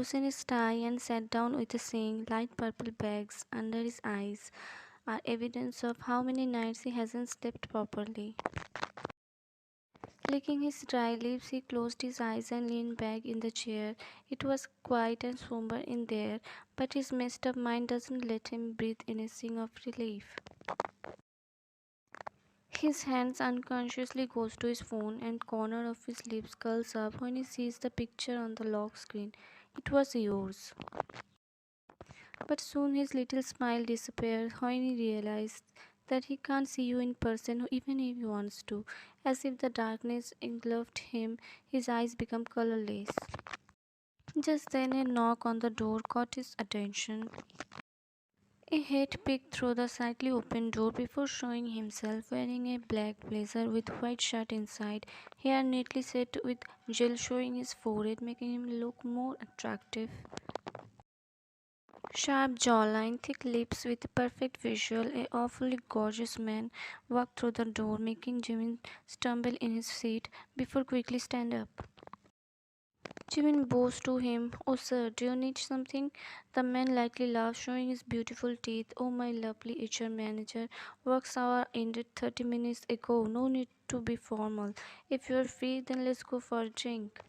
loosened his tie and sat down with a saying. Light purple bags under his eyes are evidence of how many nights he hasn't slept properly. Licking his dry lips, he closed his eyes and leaned back in the chair. It was quiet and somber in there, but his messed up mind doesn't let him breathe in a sigh of relief. His hands unconsciously goes to his phone and corner of his lips curls up when he sees the picture on the lock screen. It was yours. But soon his little smile disappeared when he realized that he can't see you in person even if he wants to. As if the darkness engulfed him, his eyes become colorless. Just then a knock on the door caught his attention. A head peeked through the slightly open door before showing himself wearing a black blazer with white shirt inside, hair neatly set with gel showing his forehead, making him look more attractive. Sharp jawline, thick lips with a perfect visual, a awfully gorgeous man walked through the door, making Jimin stumble in his seat before quickly stand up. Jimin bows to him. Oh sir, do you need something? The man lightly laughs, showing his beautiful teeth. Oh my lovely HR manager. Work's hour ended 30 minutes ago. No need to be formal. If you're free, then let's go for a drink.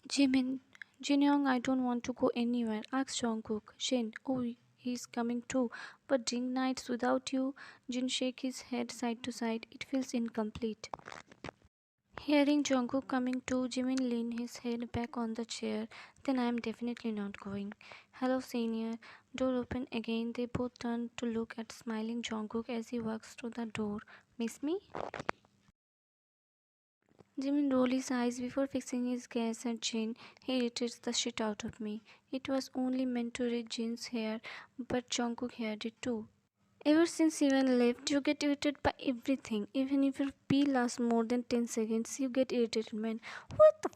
Jimin, Jinyoung, I don't want to go anywhere. Ask Jungkook. Jin, oh, he's coming too. But drink nights without you? Jin shake his head side to side. It feels incomplete. Hearing Jungkook coming too, Jimin leaned his head back on the chair. Then I am definitely not going. Hello, senior. Door open again. They both turn to look at smiling Jungkook as he walks through the door. Miss me? Jimin rolled his eyes before fixing his gaze at Jin. He irritates the shit out of me. It was only meant to read Jin's hair, but Jungkook heard it too. Ever since Steven left, you get irritated by everything. Even if your pee lasts more than 10 seconds, you get irritated, man. What the?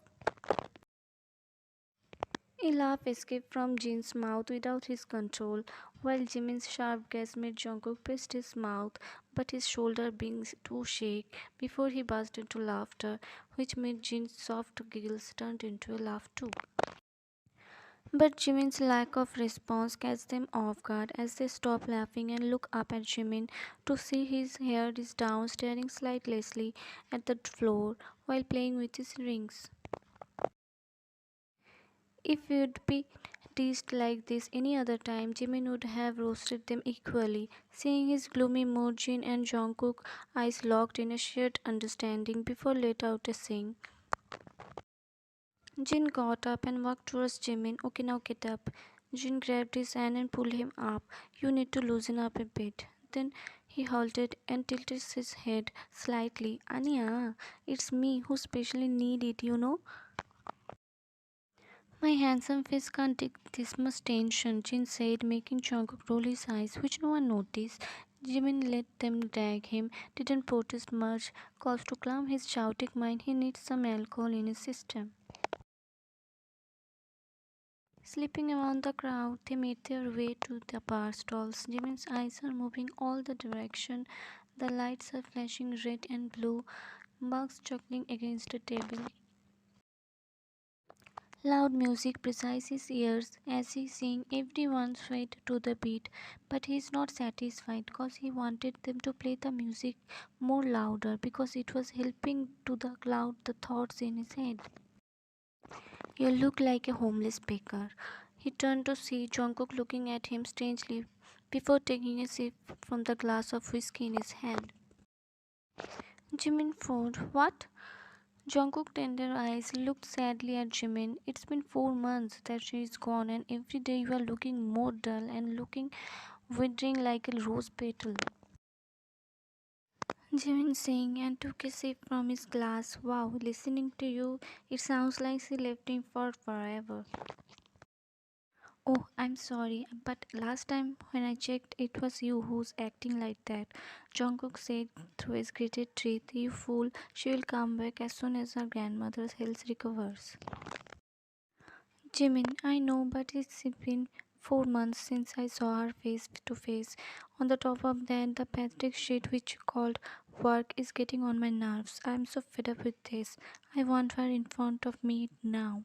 A laugh escaped from Jin's mouth without his control, while Jimin's sharp gaze made Jungkook twist his mouth, but his shoulder began to shake before he burst into laughter, which made Jin's soft giggles turn into a laugh too. But Jimin's lack of response catches them off guard as they stop laughing and look up at Jimin to see his hair is down, staring slightlessly at the floor while playing with his rings. If you'd be teased like this any other time, Jimin would have roasted them equally. Seeing his gloomy mood, Jin and Jungkook eyes locked in a shared understanding before let out a sing. Jin got up and walked towards Jimin. Okay, now get up. Jin grabbed his hand and pulled him up. You need to loosen up a bit. Then he halted and tilted his head slightly. Anya, it's me who specially need it, you know. My handsome face can't take this much tension, Jin said, making Jungkook roll his eyes, which no one noticed. Jimin let them drag him, didn't protest much, cause to calm his chaotic mind he needs some alcohol in his system. Slipping around the crowd, they made their way to the bar stalls. Jimin's eyes are moving all the direction. The lights are flashing red and blue, mugs chuckling against a table. Loud music precise his ears as he sing everyone swayed to the beat, but he is not satisfied because he wanted them to play the music more louder because it was helping to the cloud the thoughts in his head. You look like a homeless beggar. He turned to see Jungkook looking at him strangely before taking a sip from the glass of whiskey in his hand. Jimin frowned. What? Jungkook tender eyes looked sadly at Jimin. It's been 4 months that she is gone and every day you are looking more dull and looking withering like a rose petal. Jimin sang and took a sip from his glass. Wow, listening to you, it sounds like she left him for forever. Oh, I'm sorry, but last time when I checked, it was you who's acting like that. Jungkook said through his gritted teeth, You fool, she will come back as soon as her grandmother's health recovers. Jimin, I know, but it's been 4 months since I saw her face to face. On the top of that, the pathetic shit which you called work is getting on my nerves. I'm so fed up with this. I want her in front of me now.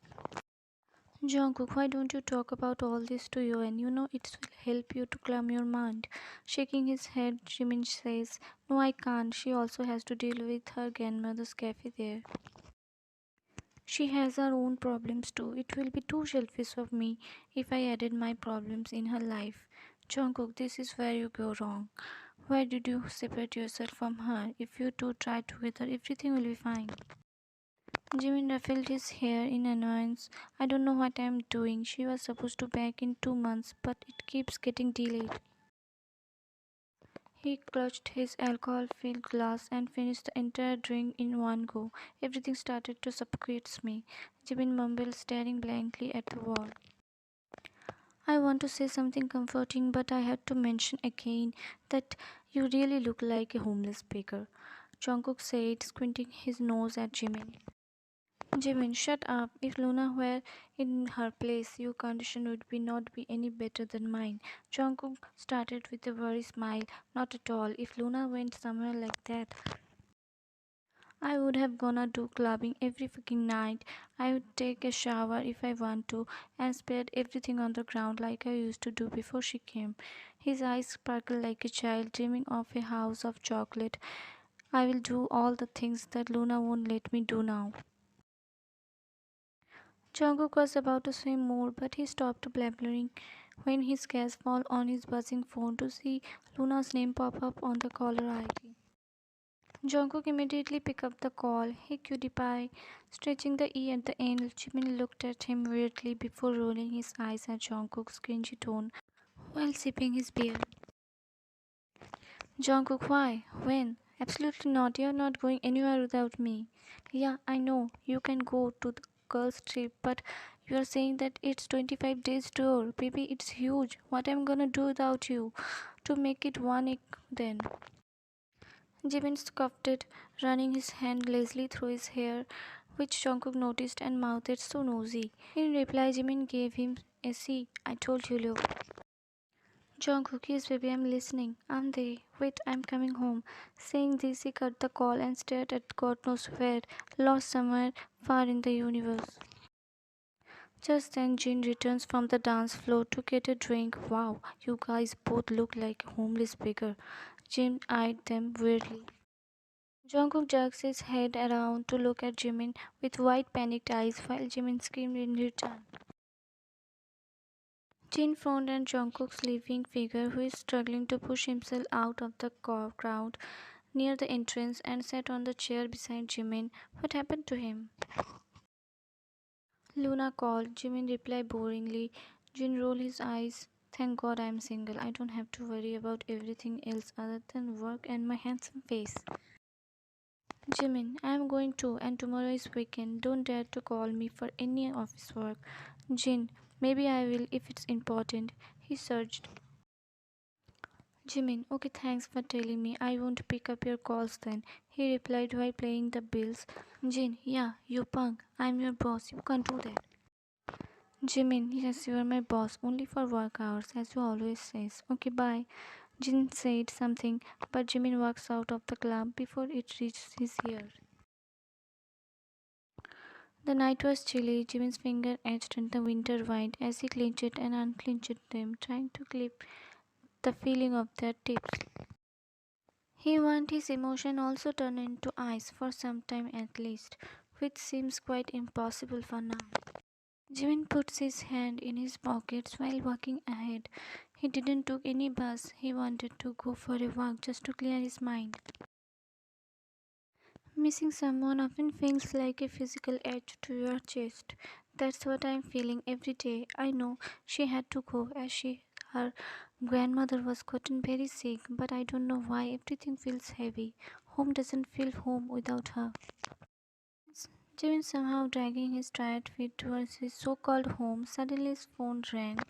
Jungkook, why don't you talk about all this to Yoon? You know it will help you to calm your mind. Shaking his head, Jimin says, no, I can't. She also has to deal with her grandmother's cafe there. She has her own problems too. It will be too selfish of me if I added my problems in her life. Jungkook, this is where you go wrong. Why did you separate yourself from her? If you two try together, everything will be fine. Jimin ruffled his hair in annoyance. I don't know what I'm doing. She was supposed to back in 2 months, but it keeps getting delayed. He clutched his alcohol filled glass and finished the entire drink in one go. Everything started to suffocate me. Jimin mumbled, staring blankly at the wall. I want to say something comforting, but I had to mention again that you really look like a homeless beggar, Jungkook said, squinting his nose at Jimin. Jimin, shut up. If Luna were in her place, your condition would be not be any better than mine. Jungkook started with a worried smile. Not at all. If Luna went somewhere like that, I would have gonna do clubbing every fucking night. I would take a shower if I want to and spread everything on the ground like I used to do before she came. His eyes sparkled like a child dreaming of a house of chocolate. I will do all the things that Luna won't let me do now. Jungkook was about to say more, but he stopped blabbering when his gaze fell on his buzzing phone to see Luna's name pop up on the caller ID. Jungkook immediately picked up the call. Hey cutie pie. Stretching the E at the end, Jimin looked at him weirdly before rolling his eyes at Jungkook's cringy tone while sipping his beer. Jungkook, why? When? Absolutely not. You're not going anywhere without me. Yeah, I know. You can go to the girls' trip, but you're saying that it's 25 days tour. Baby, it's huge. What am I gonna do without you? To make it one week then. Jimin scoffed it, running his hand lazily through his hair, which Jungkook noticed and mouthed so nosy. In reply, Jimin gave him a see. I told you, Leo. Jungkook, yes, baby, I'm listening. I'm there. Wait, I'm coming home. Saying this, he cut the call and stared at God knows where, lost somewhere far in the universe. Just then, Jin returns from the dance floor to get a drink. Wow, you guys both look like a homeless beggar. Jin eyed them weirdly. Jungkook jerks his head around to look at Jimin with wide panicked eyes while Jimin screamed in return. Jin frowned at Jungkook's living figure, who is struggling to push himself out of the crowd near the entrance and sat on the chair beside Jimin. What happened to him? Luna called. Jimin replied boringly. Jin rolled his eyes. Thank God I'm single. I don't have to worry about everything else other than work and my handsome face. Jimin, I'm going too, and tomorrow is weekend. Don't dare to call me for any office work. Jin, maybe I will if it's important. He surged. Jimin, okay, thanks for telling me. I won't pick up your calls then. He replied while paying the bills. Jin, yeah, you punk. I'm your boss. You can't do that. Jimin, yes, you are my boss, only for work hours, as you always says. Okay, bye. Jin said something, but Jimin walks out of the club before it reaches his ear. The night was chilly. Jimin's finger etched in the winter wind as he clenched and unclenched them, trying to clip the feeling of their tips. He wants his emotion also turn into ice for some time at least, which seems quite impossible for now. Jimin puts his hand in his pockets while walking ahead. He didn't take any bus. He wanted to go for a walk just to clear his mind. Missing someone often feels like a physical edge to your chest. That's what I'm feeling every day. I know she had to go as her grandmother was gotten very sick, but I don't know why everything feels heavy. Home doesn't feel home without her. Jimin somehow dragging his tired feet towards his so-called home. Suddenly his phone rang.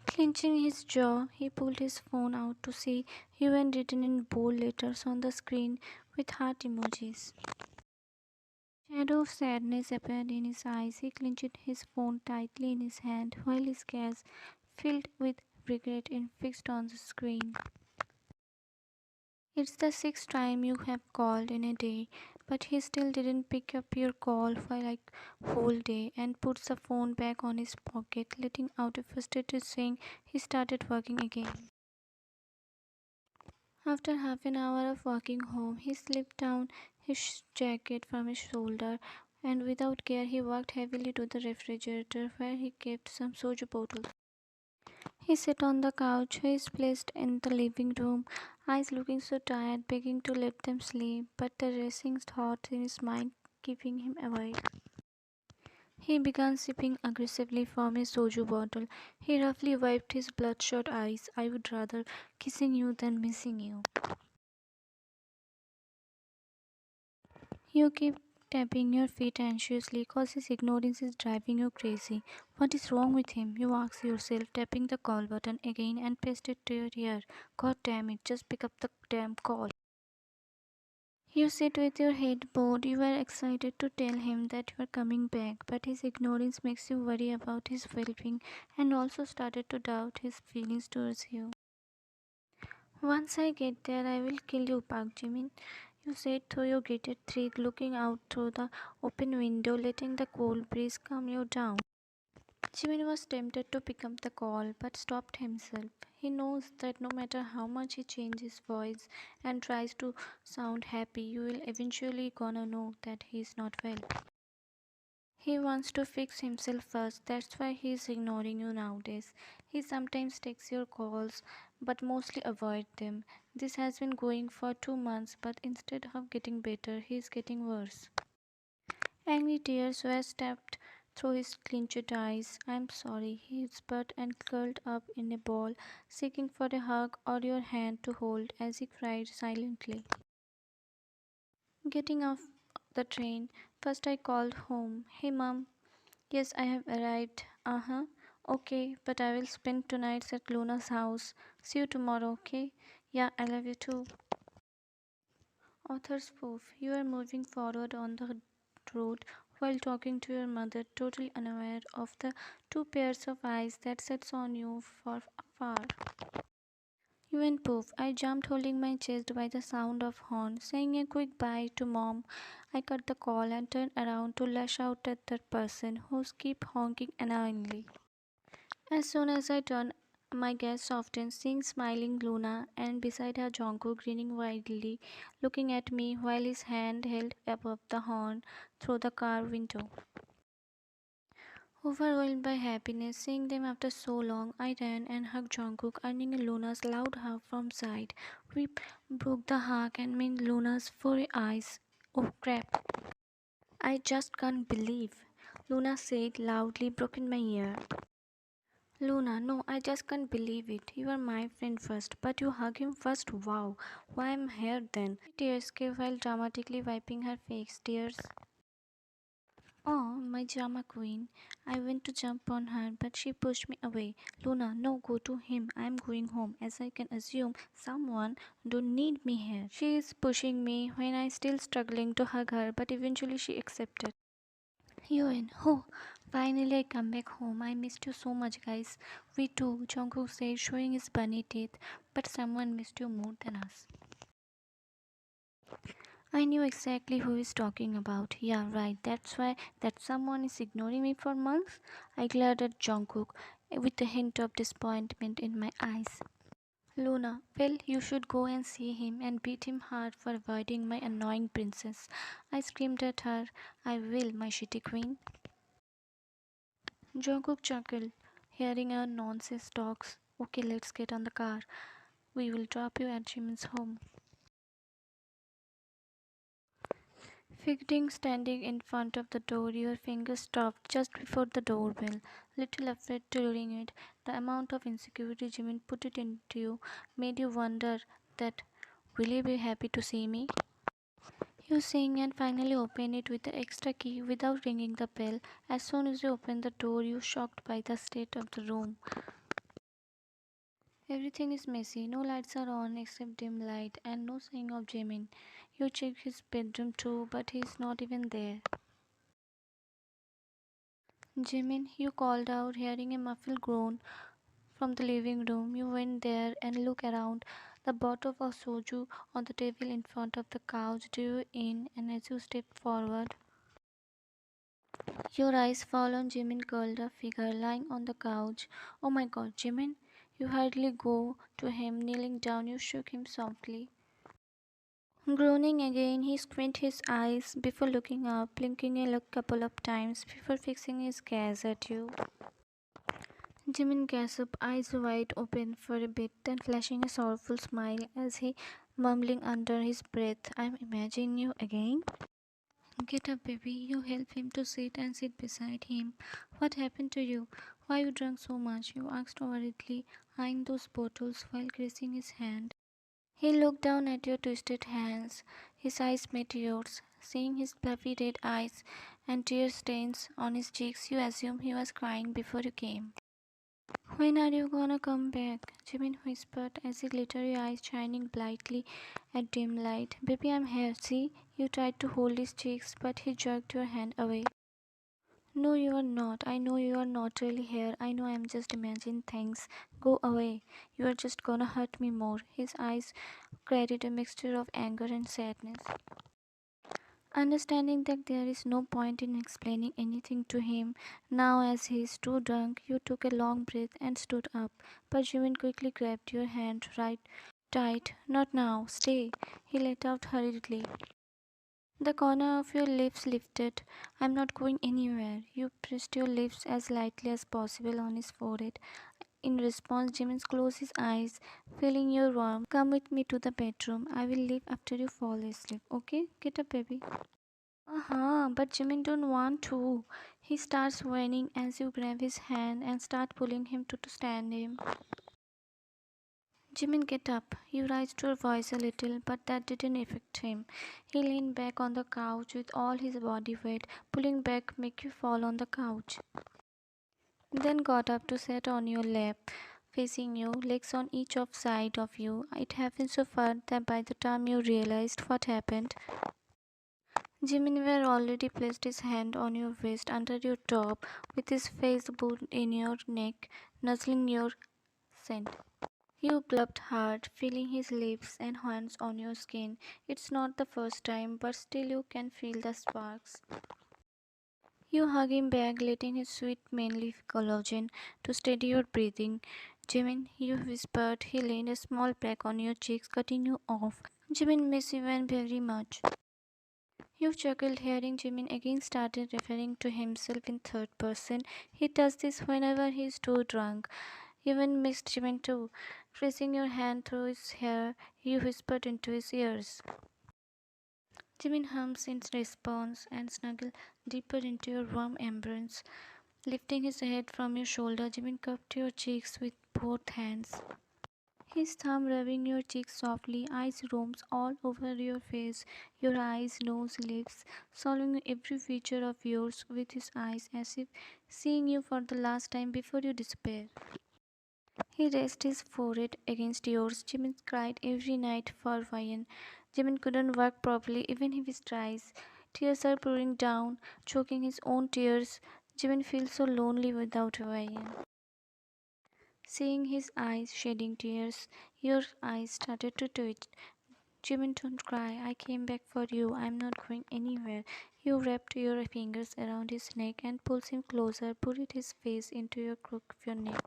Clenching his jaw, he pulled his phone out to see UN written in bold letters on the screen with heart emojis. Shadow of sadness appeared in his eyes. He clenched his phone tightly in his hand while his gaze, filled with regret, and fixed on the screen. It's the sixth time you have called in a day, But he still didn't pick up your call for like whole day and puts the phone back on his pocket, letting out a frustrated saying he started working again. After half an hour of walking home, he slipped down his jacket from his shoulder and without care he walked heavily to the refrigerator where he kept some soju bottles. He sat on the couch, his placed in the living room, eyes looking so tired, begging to let them sleep, but the racing thoughts in his mind keeping him awake. He began sipping aggressively from his soju bottle. He roughly wiped his bloodshot eyes. I would rather kissing you than missing you. You keep tapping your feet anxiously cause his ignorance is driving you crazy. What is wrong with him? You ask yourself, tapping the call button again and paste it to your ear. God damn it, just pick up the damn call. You sit with your head bowed. You are excited to tell him that you are coming back, but his ignorance makes you worry about his well being and also started to doubt his feelings towards you. Once I get there, I will kill you, Park Jimin. You said through your gritted teeth, looking out through the open window, letting the cold breeze calm you down. Jimin was tempted to pick up the call, but stopped himself. He knows that no matter how much he changes his voice and tries to sound happy, you will eventually gonna know that he is not well. He wants to fix himself first, that's why he is ignoring you nowadays. He sometimes takes your calls, but mostly avoid them. This has been going for 2 months, but instead of getting better, he is getting worse. Angry tears were stepped through his clenched eyes. I'm sorry, he whispered and curled up in a ball, seeking for a hug or your hand to hold as he cried silently. Getting off the train, first I called home. Hey mom, yes, I have arrived. Uh huh. Okay, but I will spend tonight at Luna's house. See you tomorrow, okay? Yeah, I love you too. Author's proof. You are moving forward on the road while talking to your mother, totally unaware of the two pairs of eyes that sets on you from afar. You went poof. I jumped, holding my chest by the sound of horn. Saying a quick bye to mom, I cut the call and turned around to lash out at that person who's keep honking annoyingly. As soon as I turned, my gaze softened, seeing smiling Luna and beside her Jonko grinning widely, looking at me while his hand held above the horn through the car window. Overwhelmed by happiness, seeing them after so long, I ran and hugged Jungkook, earning Luna's loud hug from side. We broke the hug and made Luna's furry eyes. Oh crap! I just can't believe, Luna said loudly, broke in my ear. Luna, no, I just can't believe it. You are my friend first, but you hug him first. Wow, why am here then? Tears came while dramatically wiping her face. Tears. Oh, my drama queen. I went to jump on her, but she pushed me away. Luna, no, go to him. I'm going home, as I can assume someone don't need me here. She is pushing me when I still struggling to hug her, but eventually she accepted. Yuen, oh, finally I come back home. I missed you so much, guys. We too, Jungkook said, showing his bunny teeth, but someone missed you more than us. I knew exactly who he's talking about. Yeah, right. That's why that someone is ignoring me for months. I glared at Jungkook with a hint of disappointment in my eyes. Luna, well, you should go and see him and beat him hard for avoiding my annoying princess. I screamed at her. I will, my shitty queen. Jungkook chuckled, hearing our nonsense talks. Okay, let's get on the car. We will drop you at Jimin's home. Fitting standing in front of the door, your fingers stopped just before the doorbell. Little afraid to ring it, the amount of insecurity Jimin put it into you made you wonder that will he be happy to see me? You sing and finally open it with the extra key without ringing the bell. As soon as you open the door, you shocked by the state of the room. Everything is messy. No lights are on except dim light and no sign of Jimin. You check his bedroom too, but he's not even there. Jimin, you called out, hearing a muffled groan from the living room. You went there and looked around. the bottle of soju on the table in front of the couch drew in, and as you step forward, your eyes fall on Jimin curled up figure lying on the couch. Oh my god, Jimin! You hurriedly go to him, kneeling down, you shook him softly. Groaning again, he squinted his eyes before looking up, blinking a couple of times before fixing his gaze at you. Jimin gasped, eyes wide open for a bit, then flashing a sorrowful smile as he mumbling under his breath, I'm imagining you again. Get up, baby. You help him to sit and sit beside him. What happened to you? Why you drunk so much? You asked worriedly, eyeing those bottles while caressing his hand. He looked down at your twisted hands. His eyes met yours. Seeing his fluffy red eyes and tear stains on his cheeks, you assumed he was crying before you came. When are you gonna come back? Jimin whispered as he glittery eyes shining brightly at dim light. Baby, I'm here. See? You tried to hold his cheeks, but he jerked your hand away. No, you are not. I know you are not really here. I know I'm just imagining things. Go away. You are just gonna hurt me more. His eyes carried a mixture of anger and sadness. Understanding that there is no point in explaining anything to him now as he is too drunk, you took a long breath and stood up. But Jimin quickly grabbed your hand right tight. Not now. Stay. He let out hurriedly. The corner of your lips lifted. I'm not going anywhere. You pressed your lips as lightly as possible on his forehead. In response, Jimin closed his eyes, feeling your warmth. Come with me to the bedroom. I will leave after you fall asleep. Okay? Get up, baby. But Jimin don't want to. He starts whining as you grab his hand and start pulling him to stand him. Jimin, get up. You raised your voice a little, but that didn't affect him. He leaned back on the couch with all his body weight, pulling back, make you fall on the couch. Then got up to sit on your lap, facing you, legs on each of side of you. It happened so far that by the time you realized what happened, Jimin were already placed his hand on your waist under your top, with his face bowed in your neck, nuzzling your scent. You gulped hard, feeling his lips and hands on your skin. It's not the first time, but still you can feel the sparks. You hug him back, letting his sweet manly collagen to steady your breathing. Jimin, you whispered. He laid a small peck on your cheeks, cutting you off. Jimin miss you very much. You chuckled, hearing Jimin again started referring to himself in third person. He does this whenever he is too drunk. Even missed Jimin too. Pressing your hand through his hair, you whispered into his ears. Jimin hums in response and snuggled deeper into your warm embrace. Lifting his head from your shoulder, Jimin cupped your cheeks with both hands. His thumb rubbing your cheeks softly, eyes roams all over your face, your eyes, nose, lips, swallowing every feature of yours with his eyes as if seeing you for the last time before you disappear. He rested his forehead against yours. Jimin cried every night for Ryan. Jimin couldn't work properly even if he tries. Tears are pouring down, choking his own tears. Jimin feels so lonely without Ryan. Seeing his eyes shedding tears, your eyes started to twitch. Jimin, don't cry. I came back for you. I'm not going anywhere. You wrapped your fingers around his neck and pulled him closer, buried his face into your crook of your neck.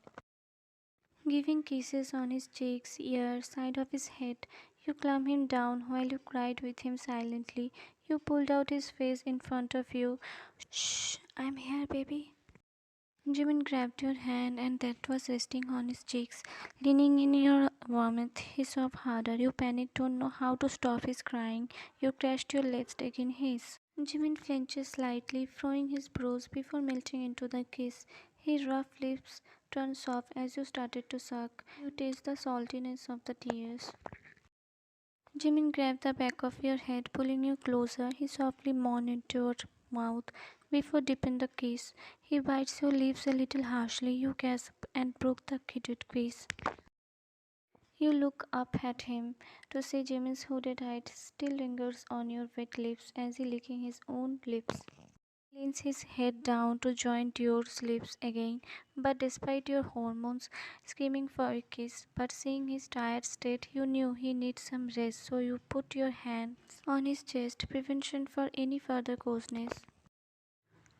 Giving kisses on his cheeks, ear, side of his head, you calmed him down while you cried with him silently. You pulled out his face in front of you. Shh, I'm here, baby. Jimin grabbed your hand and that was resting on his cheeks. Leaning in your warmth, he sobbed harder. You panicked, don't know how to stop his crying. You crashed your legs against his. Jimin flinches slightly, furrowing his brows before melting into the kiss. His rough lips turned soft as you started to suck. You taste the saltiness of the tears. Jimin grabbed the back of your head, pulling you closer. He softly moaned into your mouth before deepening the kiss. He bites your lips a little harshly. You gasp and broke the kided kiss. You look up at him to see Jimin's hooded head still lingers on your wet lips as he licking his own lips. Leans his head down to join your lips again, but despite your hormones screaming for a kiss, but seeing his tired state, you knew he needs some rest, so you put your hands on his chest, prevention for any further closeness.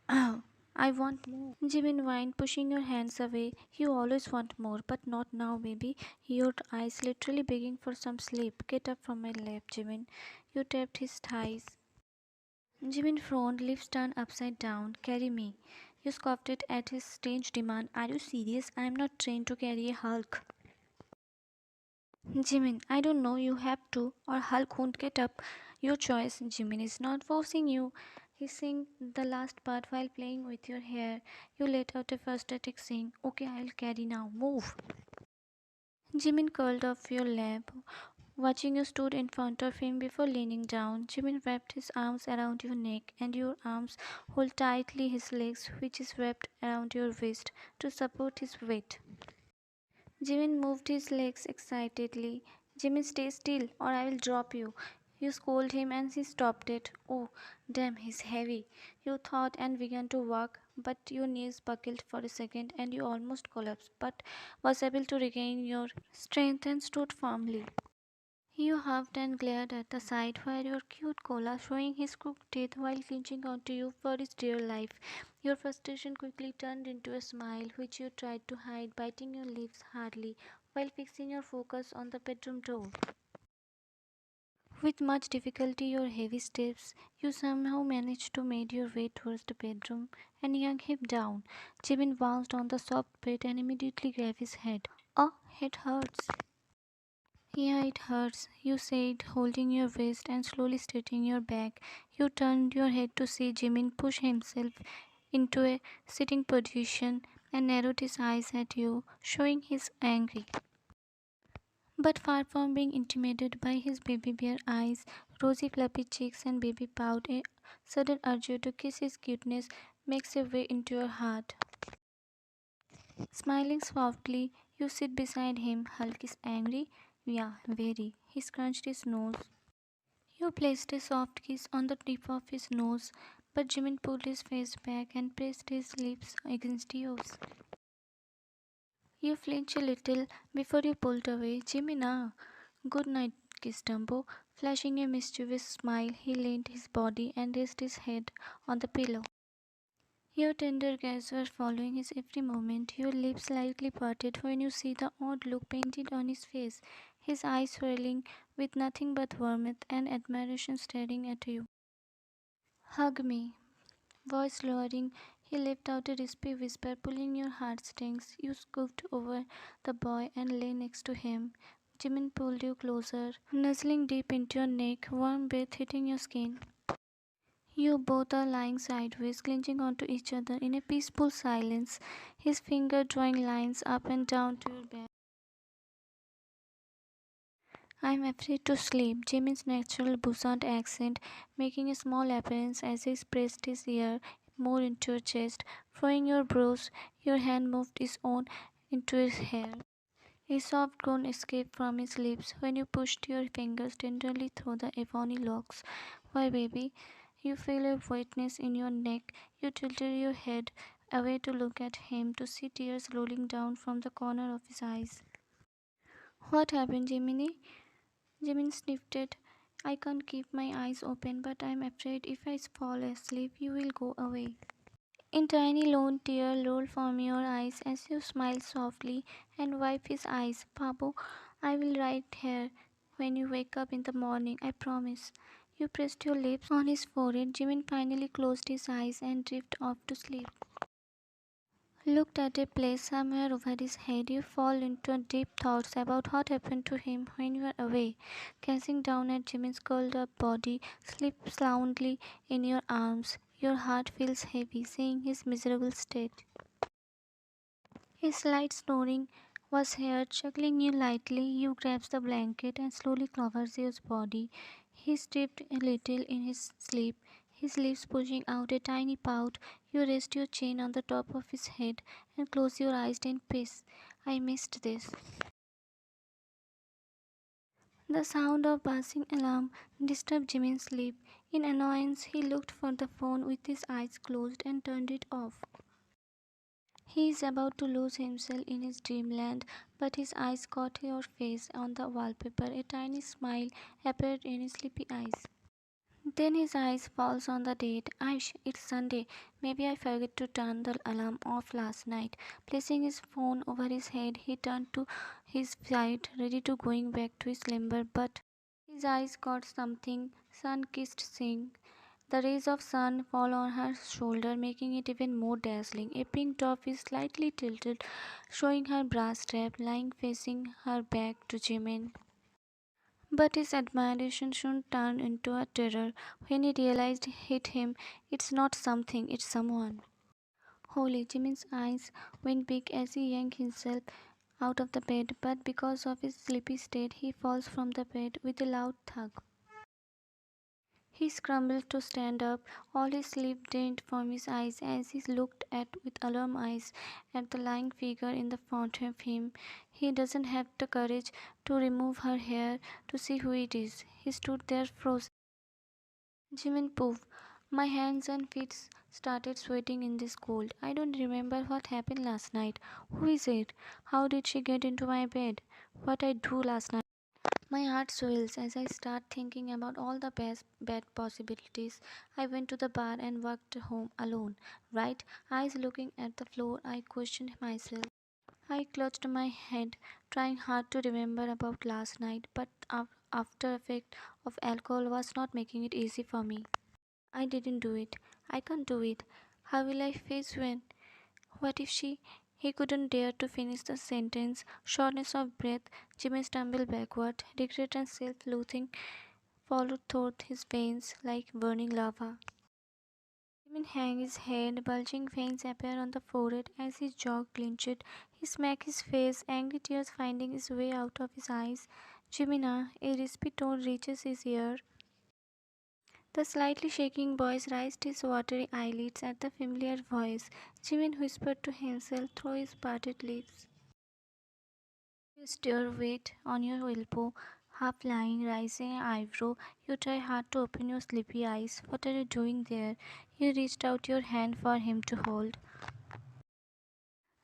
Oh, I want more. Jimin whined, pushing your hands away. You always want more, but not now, baby. Your eyes literally begging for some sleep. Get up from my lap, Jimin. You tapped his thighs. Jimin frowned, lips turned upside down. Carry me. You scoffed at his strange demand. Are you serious? I am not trained to carry a Hulk. Jimin, I don't know. You have to, or Hulk won't get up. Your choice. Jimin is not forcing you. He sang the last part while playing with your hair. You let out a frustrated sing. Okay, I'll carry now. Move. Jimin curled off your lap, watching you stood in front of him before leaning down. Jimin wrapped his arms around your neck, and your arms hold tightly his legs, which is wrapped around your waist to support his weight. Jimin moved his legs excitedly. Jimin, stay still, or I will drop you. You scolded him and he stopped it. Oh, damn, he's heavy. You thought and began to walk, but your knees buckled for a second and you almost collapsed, but was able to regain your strength and stood firmly. You huffed and glared at the side where your cute koala showing his crooked teeth while clinching onto you for his dear life. Your frustration quickly turned into a smile which you tried to hide, biting your lips hardly while fixing your focus on the bedroom door. With much difficulty your heavy steps, you somehow managed to make your way towards the bedroom and yank him down. Jimin bounced on the soft bed and immediately grabbed his head. Oh, it hurts. Yeah, it hurts, you said, holding your waist and slowly straightening your back. You turned your head to see Jimin push himself into a sitting position and narrowed his eyes at you, showing he's angry. But far from being intimidated by his baby bear eyes, rosy fluffy cheeks and baby pout, a sudden urge to kiss his cuteness makes a way into your heart. Smiling softly, you sit beside him. Hulk is angry? Yeah, very. He scrunched his nose. You placed a soft kiss on the tip of his nose, but Jimin pulled his face back and pressed his lips against yours. You flinched a little before you pulled away. Jimina, good night, kiss Dumbo. Flashing a mischievous smile, he leaned his body and raised his head on the pillow. Your tender gaze was following his every movement, your lips slightly parted when you see the odd look painted on his face, his eyes swirling with nothing but warmth and admiration staring at you. Hug me. Voice lowering, he let out a crispy whisper, pulling your heartstrings. You scooped over the boy and lay next to him. Jimin pulled you closer, nuzzling deep into your neck, warm breath hitting your skin. You both are lying sideways, clenching onto each other in a peaceful silence, his finger drawing lines up and down to your back. I'm afraid to sleep, Jimin's natural buoyant accent making a small appearance as he pressed his ear more into your chest, furrowing your brows. Your hand moved its own into his hair. A soft groan escaped from his lips when you pushed your fingers tenderly through the ebony locks. Why, baby? You feel a wetness in your neck. You tilted your head away to look at him, to see tears rolling down from the corner of his eyes. What happened, Jiminy? Jimin sniffed. I can't keep my eyes open, but I'm afraid if I fall asleep, you will go away. A tiny lone tear rolled from your eyes as you smiled softly and wiped his eyes. Babu, I will right here when you wake up in the morning, I promise. You pressed your lips on his forehead. Jimin finally closed his eyes and drifted off to sleep. Looked at a place somewhere over his head, you fall into deep thoughts about what happened to him when you were away. Gazing down at Jimin's curled up body, sleep soundly in your arms. Your heart feels heavy, seeing his miserable state. His slight snoring was heard, chuckling you lightly. You grabs the blanket and slowly covers your body. He stripped a little in his sleep, his lips pushing out a tiny pout. You rest your chin on the top of his head and close your eyes in peace. I missed this. The sound of buzzing alarm disturbed Jimin's sleep. In annoyance, he looked for the phone with his eyes closed and turned it off. He is about to lose himself in his dreamland, but his eyes caught your face on the wallpaper. A tiny smile appeared in his sleepy eyes. Then his eyes falls on the date. Aish, it's Sunday. Maybe I forgot to turn the alarm off last night. Placing his phone over his head, he turned to his side, ready to going back to his slumber, but his eyes caught something sun-kissed thing. The rays of sun fall on her shoulder, making it even more dazzling. A pink top is slightly tilted, showing her bra strap lying facing her back to Jimin. But his admiration soon turned into a terror when he realized it hit him. It's not something, it's someone. Holy, Jimin's eyes went big as he yanked himself out of the bed, but because of his sleepy state, he falls from the bed with a loud thud. He scrambled to stand up, all his sleep drained from his eyes as he looked at with alarmed eyes at the lying figure in the front of him. He doesn't have the courage to remove her hair to see who it is. He stood there frozen. Jimin poof. My hands and feet started sweating in this cold. I don't remember what happened last night. Who is it? How did she get into my bed? What I do last night? My heart swells as I start thinking about all the bad possibilities. I went to the bar and walked home alone, right? Eyes looking at the floor, I questioned myself. I clutched my head, trying hard to remember about last night, but after effect of alcohol was not making it easy for me. I didn't do it. I can't do it. How will I face when? What if she? He couldn't dare to finish the sentence. Shortness of breath, Jimmy stumbled backward. Regret and self-loathing followed through his veins like burning lava. Jimmy hung his head, bulging veins appear on the forehead as his jaw clenched. He smacked his face, angry tears finding his way out of his eyes. Jimina, a raspy tone reaches his ear. The slightly shaking voice raised his watery eyelids at the familiar voice. Jimin whispered to himself through his parted lips. You stir weight on your elbow, half lying, raising an eyebrow. You try hard to open your sleepy eyes. What are you doing there? You reached out your hand for him to hold.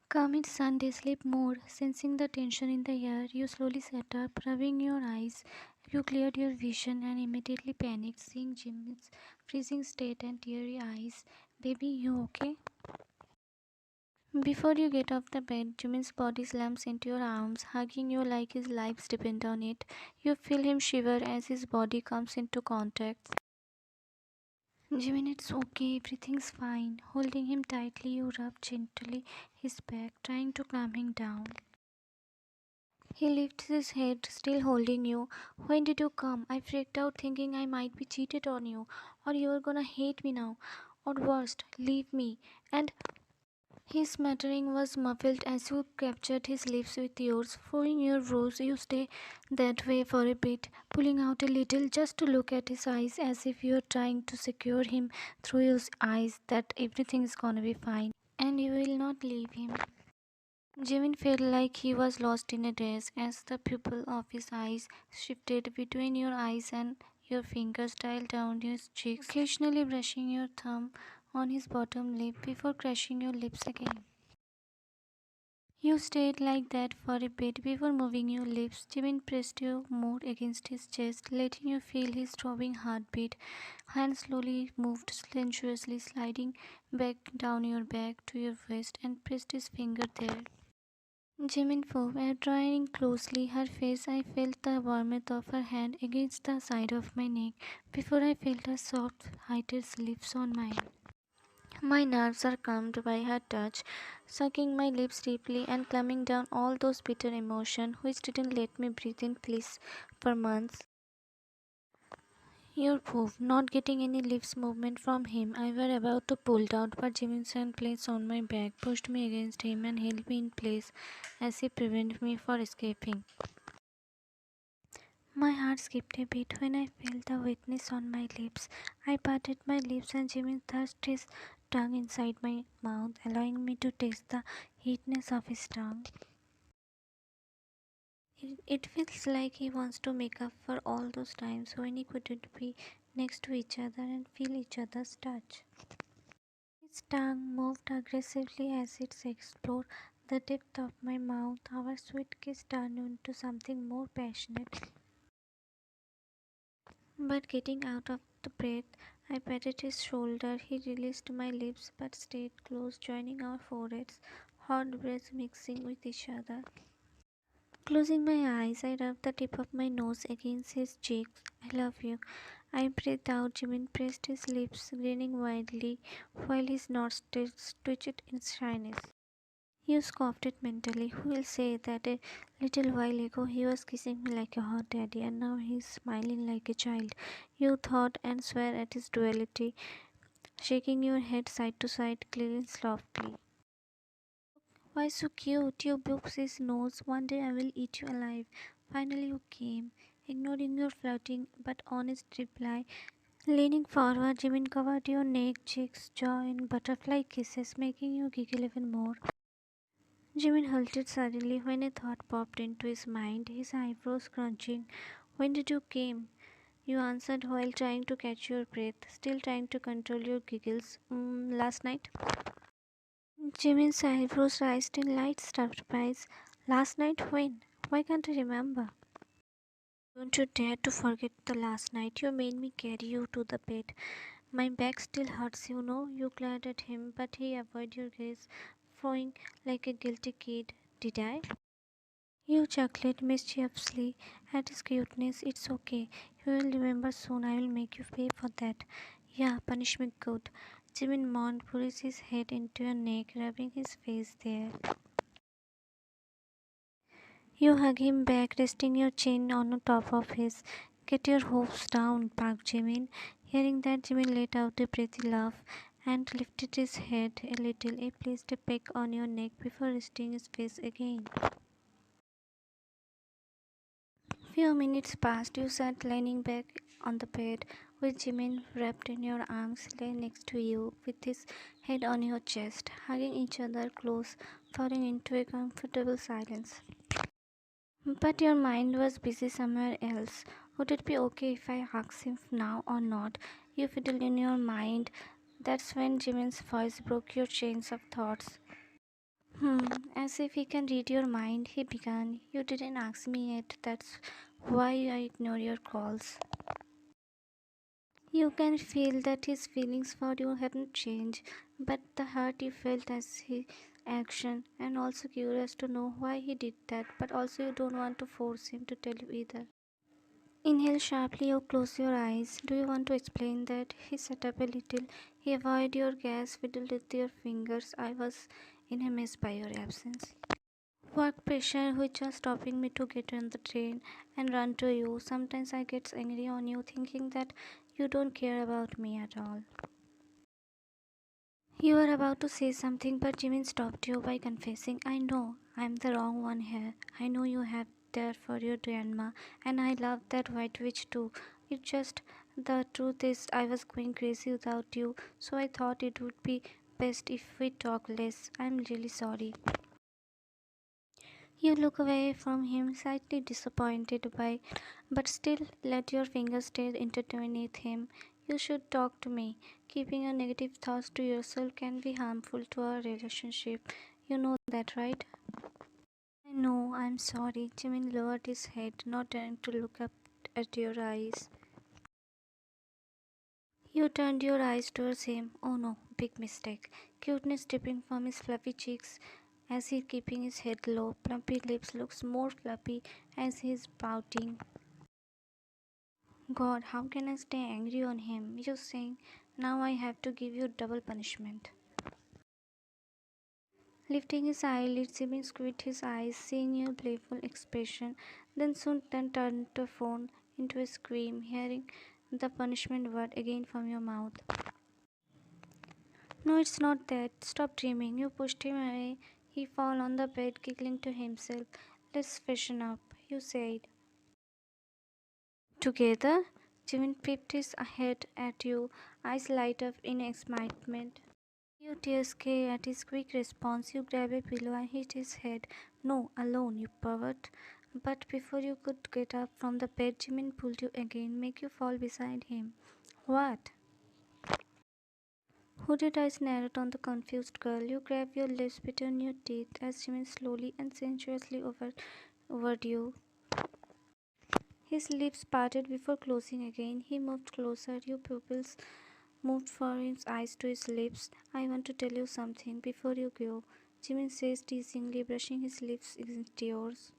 Come, it's Sunday, sleep more. Sensing the tension in the air, you slowly sat up, rubbing your eyes. You cleared your vision and immediately panicked, seeing Jimmy's freezing state and teary eyes. Baby, you okay? Before you get off the bed, Jimin's body slams into your arms, hugging you like his life depends on it. You feel him shiver as his body comes into contact. Jimin, it's okay, everything's fine. Holding him tightly, you rub gently his back, trying to calm him down. He lifts his head, still holding you. When did you come? I freaked out thinking I might be cheated on you, or you're gonna hate me now, or worst, leave me. And his muttering was muffled as you captured his lips with yours, furrowing your brows. You stay that way for a bit, pulling out a little just to look at his eyes as if you're trying to secure him through his eyes that everything is gonna be fine and you will not leave him. Jimin felt like he was lost in a daze as the pupil of his eyes shifted between your eyes and your fingers dialed down his cheeks, occasionally brushing your thumb on his bottom lip before crushing your lips again. You stayed like that for a bit before moving your lips. Jimin pressed you more against his chest, letting you feel his throbbing heartbeat. Hands slowly moved sensuously, sliding back down your back to your waist and pressed his finger there. JIMINF, drawing closely her face, I felt the warmth of her hand against the side of my neck before I felt her soft, heighted lips on mine. My nerves are calmed by her touch, sucking my lips deeply and calming down all those bitter emotions which didn't let me breathe in peace for months. Your proof, not getting any lips movement from him. I were about to pull out, but Jimin's hand placed on my back, pushed me against him, and held me in place as he prevented me from escaping. My heart skipped a beat when I felt the wetness on my lips. I parted my lips, and Jimin thrust his tongue inside my mouth, allowing me to taste the heatness of his tongue. It feels like he wants to make up for all those times when he couldn't be next to each other and feel each other's touch. His tongue moved aggressively as it explored the depth of my mouth. Our sweet kiss turned into something more passionate. But getting out of the bed, I patted his shoulder. He released my lips but stayed close, joining our foreheads, hot breaths mixing with each other. Closing my eyes, I rubbed the tip of my nose against his cheeks. I love you. I breathed out. Jimin pressed his lips, grinning widely, while his nostrils twitched in shyness. You scoffed it mentally. Who will say that a little while ago he was kissing me like a hot daddy and now he is smiling like a child? You thought and swear at his duality, shaking your head side to side, clearly softly. Why so cute? You booked his nose. One day I will eat you alive. Finally you came, ignoring your flirting but honest reply. Leaning forward, Jimin covered your neck, cheeks, jaw in butterfly kisses, making you giggle even more. Jimin halted suddenly when a thought popped into his mind, his eyebrows crunching. When did you came? You answered while trying to catch your breath, still trying to control your giggles. Last night? Jimin's eyebrows raised in light surprise. Last night when? Why can't I remember? Don't you dare to forget the last night. You made me carry you to the bed. My back still hurts, you know. You glared at him, but he avoided your gaze, frowning like a guilty kid. Did I? You chuckled mischievously at his cuteness. It's okay. You will remember soon. I will make you pay for that. Yeah, punish me good. Jimin mourned, pushed his head into your neck, rubbing his face there. You hug him back, resting your chin on the top of his. Get your hopes down, barked Jimin. Hearing that, Jimin let out a breathy laugh and lifted his head a little. He placed a peck on your neck before resting his face again. Few minutes passed. You sat leaning back on the bed, with Jimin wrapped in your arms, lay next to you, with his head on your chest, hugging each other close, falling into a comfortable silence. But your mind was busy somewhere else. Would it be okay if I ask him now or not? You fiddled in your mind. That's when Jimin's voice broke your chains of thoughts. As if he can read your mind, he began. You didn't ask me yet. That's why I ignore your calls. You can feel that his feelings for you haven't changed, but the hurt you felt as his action, and also curious to know why he did that, but also you don't want to force him to tell you either. Inhale sharply or close your eyes. Do you want to explain that? He sat up a little. He avoided your gaze, fiddled with your fingers. I was in a mess by your absence. Work pressure which was stopping me to get on the train and run to you. Sometimes I get angry on you thinking that you don't care about me at all. You were about to say something, but Jimin stopped you by confessing, I know I'm the wrong one here. I know you have there for your grandma, and I love that white witch too. It just the truth is I was going crazy without you, so I thought it would be best if we talk less. I'm really sorry. You look away from him, slightly disappointed by, but still let your fingers stay intertwined with him. You should talk to me. Keeping your negative thoughts to yourself can be harmful to our relationship. You know that, right? I know, I'm sorry. Jimin lowered his head, not daring to look up at your eyes. You turned your eyes towards him. Oh no, big mistake. Cuteness dripping from his fluffy cheeks as he keeping his head low. Plumpy lips looks more fluffy as he is pouting. God, how can I stay angry on him? You saying, now I have to give you double punishment. Lifting his eyelids, Jimin squinted his eyes, seeing your playful expression, then soon turned the phone into a scream, hearing the punishment word again from your mouth. No, it's not that. Stop dreaming. You pushed him away. He fell on the bed, giggling to himself. Let's freshen up, you said. Together? Jimin peeped his head at you, eyes light up in excitement. You tears at his quick response. You grab a pillow and hit his head. No, alone, you pervert. But before you could get up from the bed, Jimin pulled you again, make you fall beside him. What? Hooded eyes narrowed on the confused girl. You grab your lips between your teeth as Jimin slowly and sensuously overed you. His lips parted before closing again. He moved closer. Your pupils moved from his eyes to his lips. I want to tell you something before you go, Jimin says teasingly, brushing his lips against yours.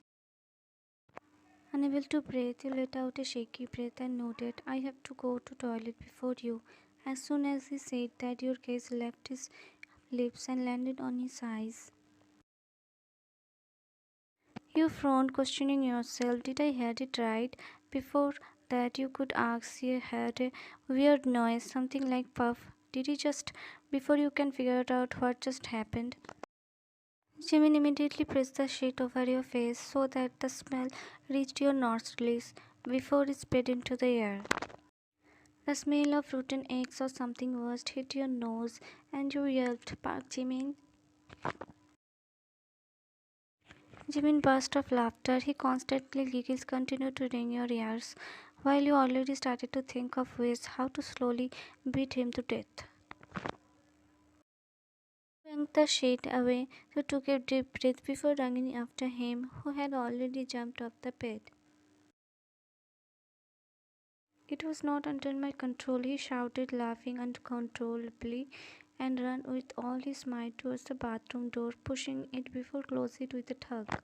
Unable to breathe, you let out a shaky breath and nodded. I have to go to toilet before you. As soon as he said that, your gaze left his lips and landed on his eyes. You frowned, questioning yourself. Did I hear it right? Before that, you could ask. You heard a weird noise, something like puff. Did he just? Before you can figure out what just happened. Jimin immediately pressed the sheet over your face so that the smell reached your nostrils before it spread into the air. The smell of rotten eggs or something worse hit your nose and you yelped, "Park, Jimin!" Jimin burst of laughter. He constantly giggles continued to ring your ears, while you already started to think of ways how to slowly beat him to death. Yanked the sheet away, you took a deep breath before running after him, who had already jumped off the bed. It was not under my control, he shouted, laughing uncontrollably, and ran with all his might towards the bathroom door, pushing it before closing it with a tug.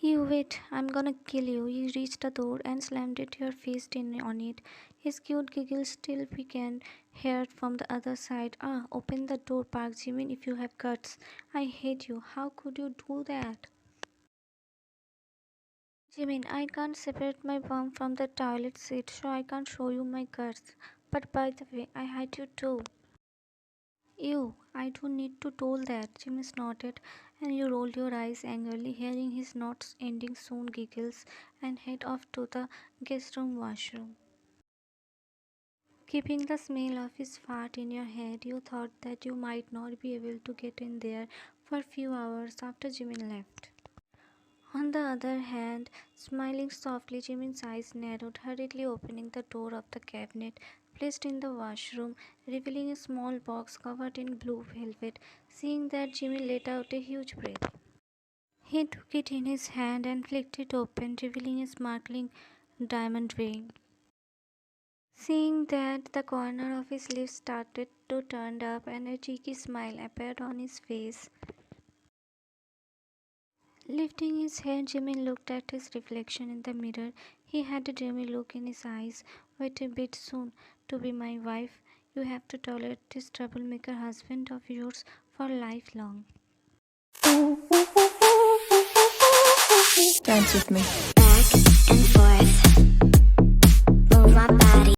You wait, I'm gonna kill you. He reached the door and slammed it your fist in on it. His cute giggle still we can hear from the other side. Ah, open the door, Park Jimin, if you have guts. I hate you. How could you do that? Jimin, I can't separate my bum from the toilet seat, so I can't show you my guts. But by the way, I hate you too. You, I don't need to told that, Jimin snorted, and you rolled your eyes angrily, hearing his not ending soon giggles, and head off to the guest room washroom. Keeping the smell of his fart in your head, you thought that you might not be able to get in there for a few hours after Jimin left. On the other hand, smiling softly, Jimin's eyes narrowed, hurriedly opening the door of the cabinet placed in the washroom, revealing a small box covered in blue velvet. Seeing that, Jimin let out a huge breath. He took it in his hand and flicked it open, revealing a sparkling diamond ring. Seeing that, the corner of his lips started to turn up and a cheeky smile appeared on his face. Lifting his head, Jimin looked at his reflection in the mirror. He had a dreamy look in his eyes. Wait a bit soon to be my wife. You have to tolerate this troublemaker husband of yours for lifelong. Dance with me. Back and forth.